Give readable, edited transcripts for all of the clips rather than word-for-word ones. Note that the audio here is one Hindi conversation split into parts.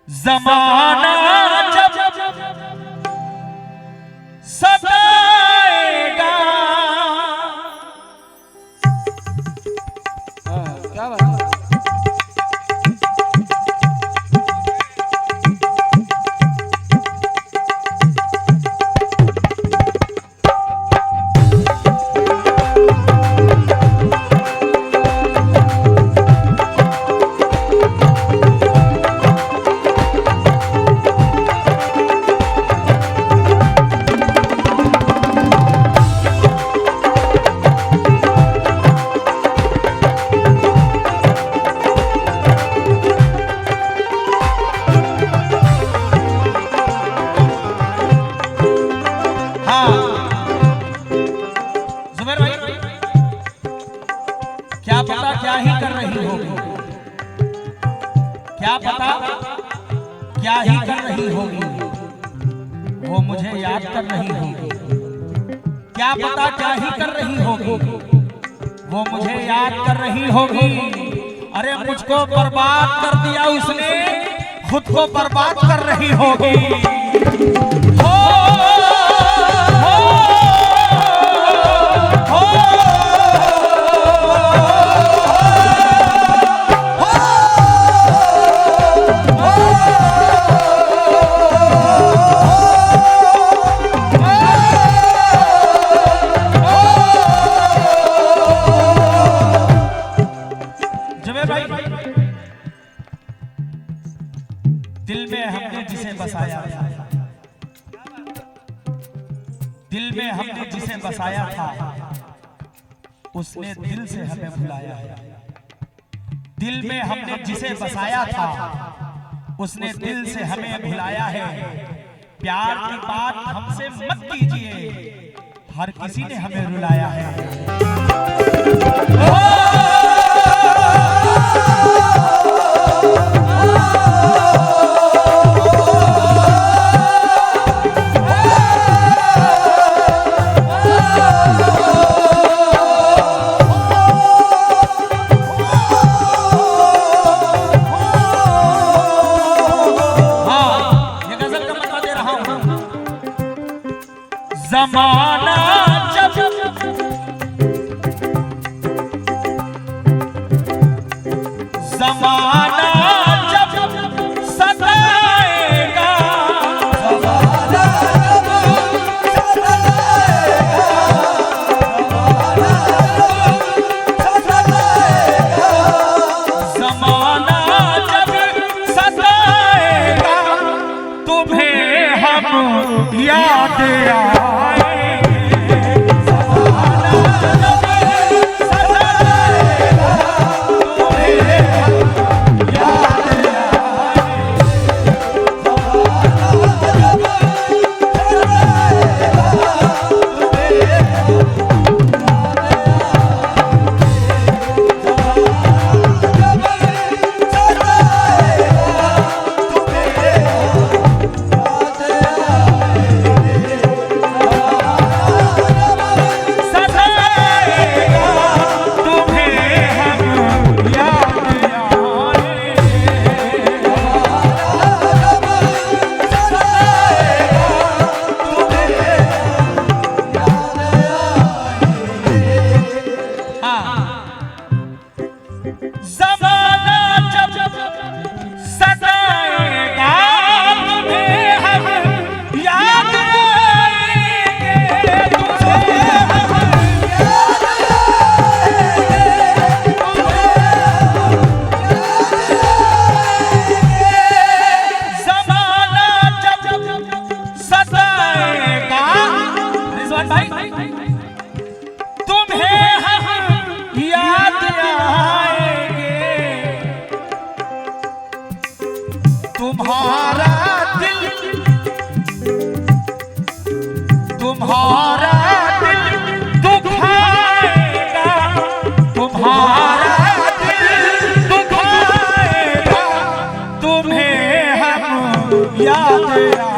जमाना जब सताएगा। क्या बात है? क्या पता क्या ही कर रही होगी, क्या पता क्या ही कर रही होगी, वो मुझे याद कर रही होगी। क्या पता क्या ही कर रही होगी, वो मुझे याद कर रही होगी। अरे मुझको बर्बाद कर दिया उसने, खुद को बर्बाद कर रही होगी। दिल में हमने जिसे बसाया था, दिल में हमने जिसे बसाया था, उसने दिल से हमें भुलाया है। दिल में हमने जिसे बसाया था, उसने दिल से हमें भुलाया है। प्यार की बात हमसे मत कीजिए, हर किसी ने हमें रुलाया है। ज़माना जब ज़माना जब सताएगा, ज़माना जब सताएगा, ज़माना जब सताएगा, तुम्हें हम याद तुम्हारा दिल, तुम्हारा दिल दुखाएगा, तुम्हारा दिल दुखाएगा, तुम्हें हम याद आएगा।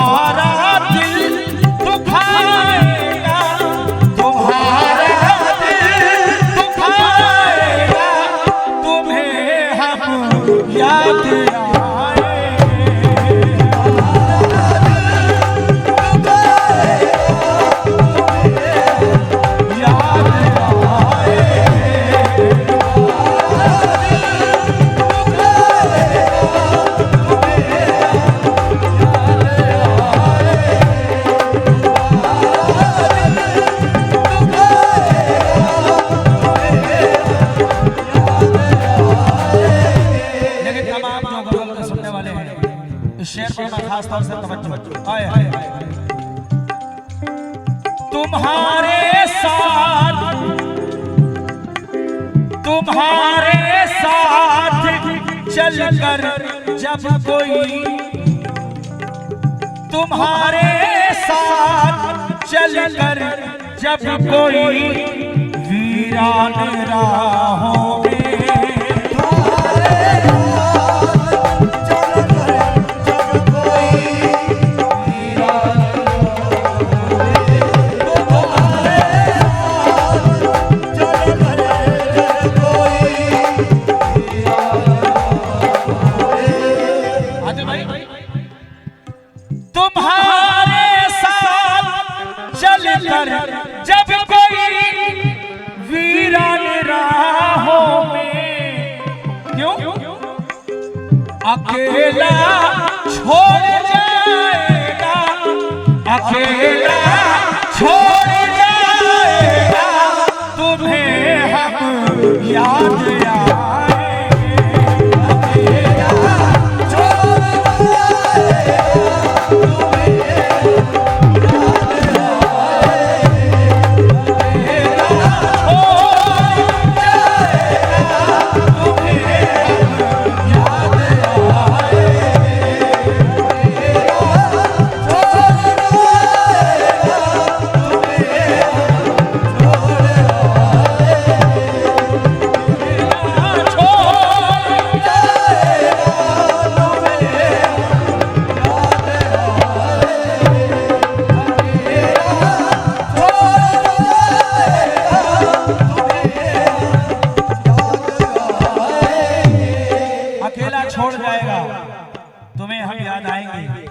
तुम्हारा दिल दुखाएगा, तुम्हारा दिल दुखाएगा, तुम्हें हम याद शेर पर मैं खास तौर से तवज्जो आए तुम्हारे साथ चलकर जब कोई, तुम्हारे साथ चलकर जब कोई वीरान राहों में, तुम्हारे साथ चलकर जब कोई वीरान राहों में, क्यों अकेला छोड़ जाएगा, अकेला छोड़ जाएगा, तुम्हें हम याद छोड़ जाएगा, तुम्हें हम याद आएंगे।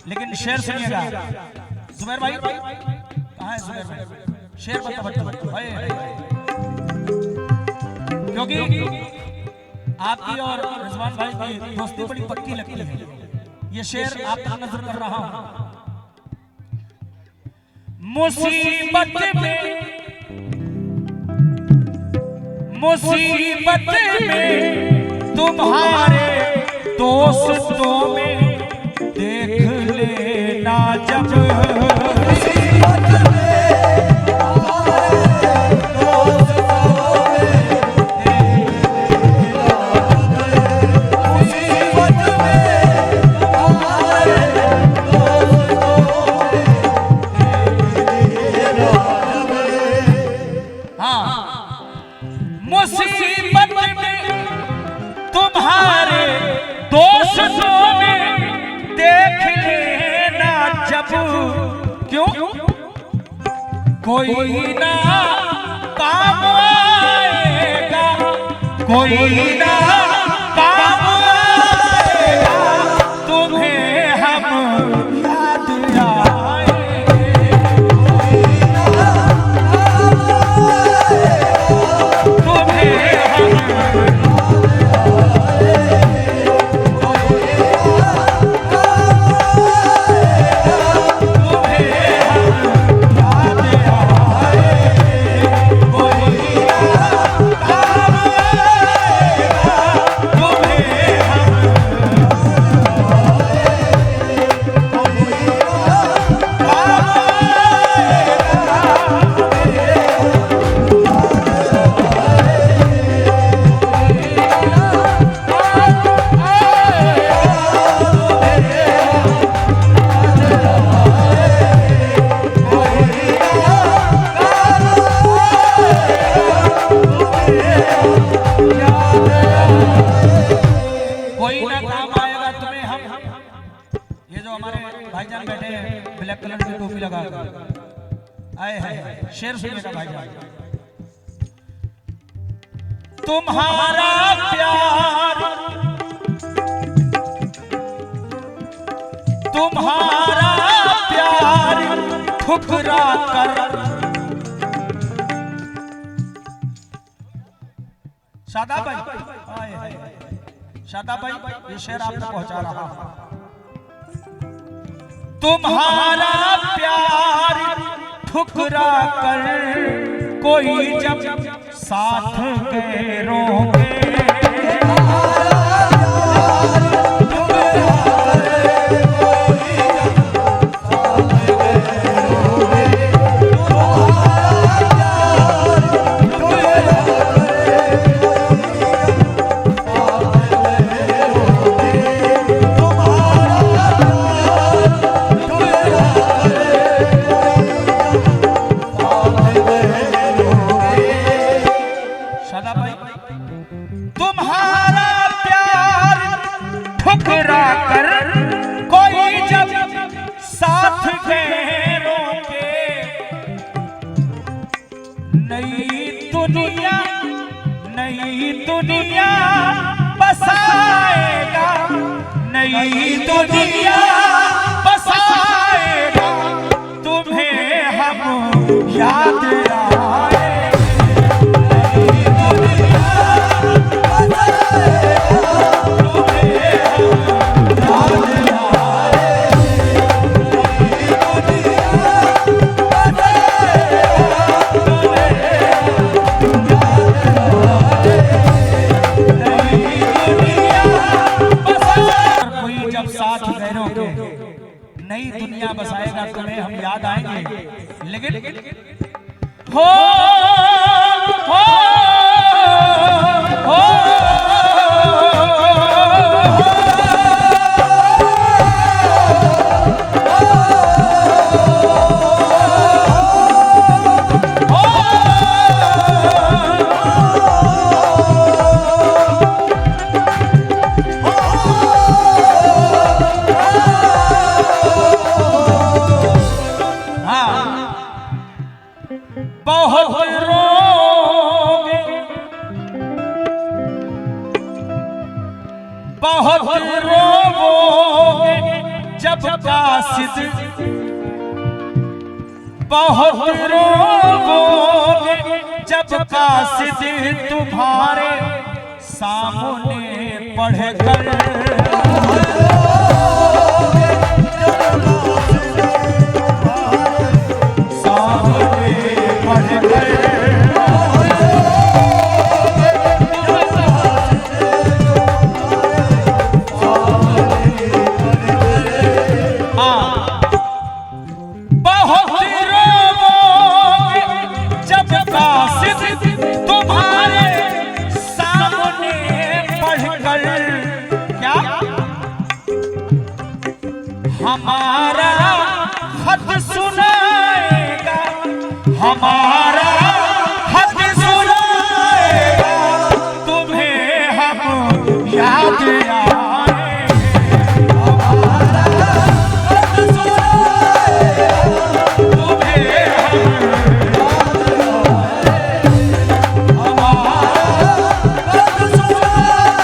लेकिन शेर सुनिएगा, जुबैर भाई कहाँ है जुबैर भाई? शेर पर तवज्जो, क्योंकि आपकी और रिजवान भाई की दोस्ती बड़ी पक्की लगती है। ये शेर आप तक नजर कर रहा हूं। मुसीबत में तुम्हारे दोस्तों में देख लेना जब, मुसीबत में तुम्हारे दोस्तों में देख लेना जब, क्यों कोई ना काम आएगा, कोई ना काम आएगा, तुम्हें हम याद आएंगे, तुम्हें हम ब्लैक कलर की टोपी लगा आए हैं। शेर सुनिएगा भाईजान। तुम्हारा प्यार, तुम्हारा प्यार ठुकरा कर। शादाब भाई, शादाब भाई, ये शेर आपने पहुंचा रहा। तुम्हारा प्यार ठुकरा कर कोई जब साथ गैरों के, तुम्हारा प्यार ठुकरा कर कोई जब साथ गैरों के, नई दुनिया बसाएगा, नई दुनिया बसाएगा, तुम्हें हम याद आए। नई दुनिया बसाएगा, तुम्हें हम याद आएंगे, लेकिन हो बहुत रोवोगे जब कासिद, बहुत रोवोगे जब कासिद तुम्हारे सामने पढ़कर, सामने पढ़कर। हमारा खत सुनाएगा, हमारा खत सुनाएगा, तुम्हें हम याद आएंगे। हमारा खत सुनाएगा, तुम्हें हम याद आएंगे। हमारा खत सुनाएगा, तुम्हें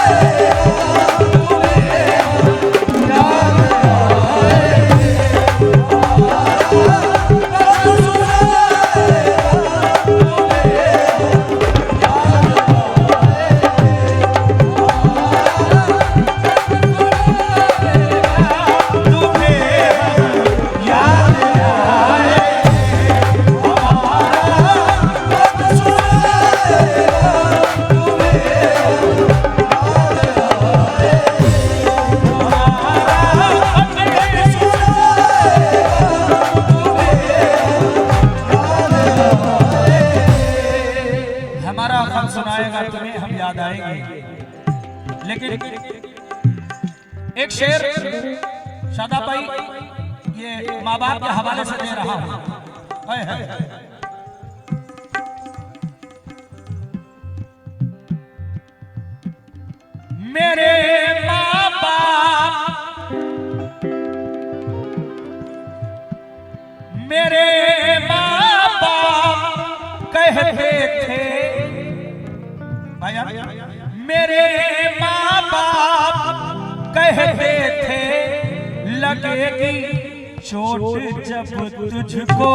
हम याद सुनाएगा, तुम्हें हम याद आएंगे। लेकिन एक शेर शादाब भाई ये माँ बाप के हवाले से दे रहा हूं। मेरे माँ बाप मेरे माँ बाप कहते थे भैया, मेरे माँ बाप कहते थे लगेगी चोट जब तुझको।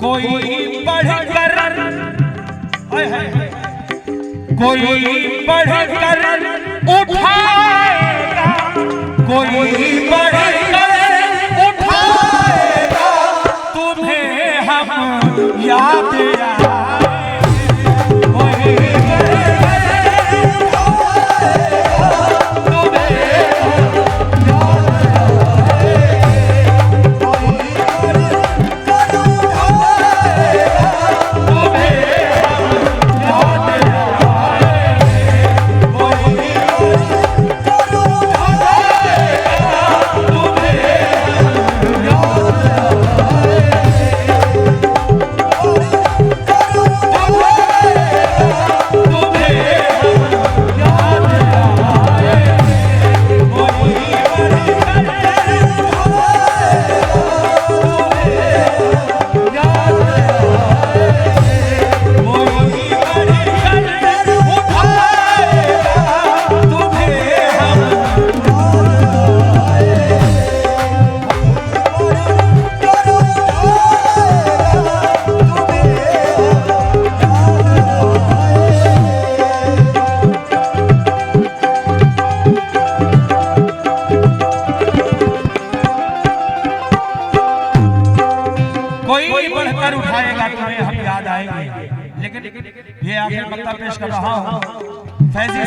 कोई बढ़कर कोई बढ़कर उठाएगा, कोई बढ़कर उठाएगा, तुम्हें हम याद उठाएगा, तुम्हें हम याद आएंगे। लेकिन ये आखिर मक्ता पेश कर रहा हूँ। फैजी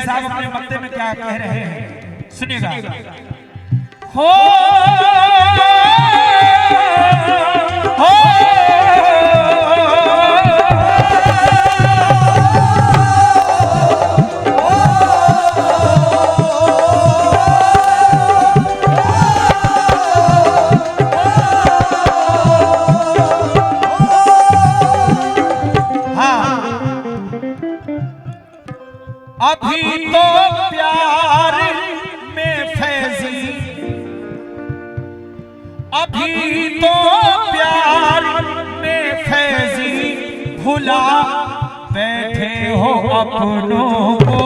साहब अपने मक्ते में क्या कह रहे हैं सुनिएगा। हो अभी तो प्यार में फैजी, अभी तो प्यार में फैजी भुला बैठे हो अपनों को।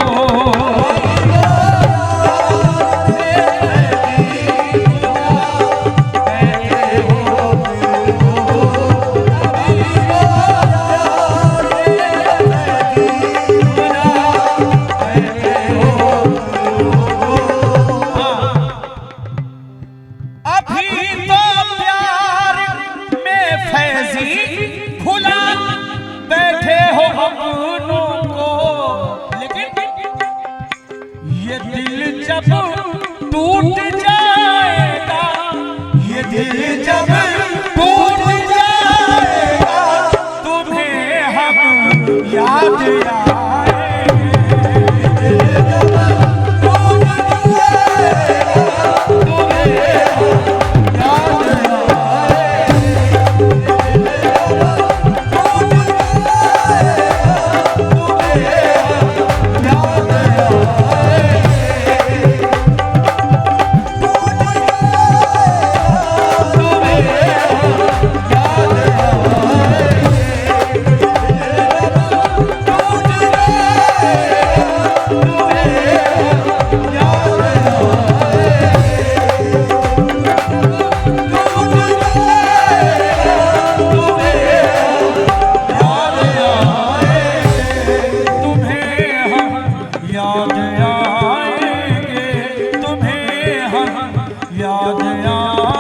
जब टूट जाएगा, ये दिल जब टूट जाएगा, तुम्हें हम याद याद आएंगे, तुम्हें हम याद आएंगे।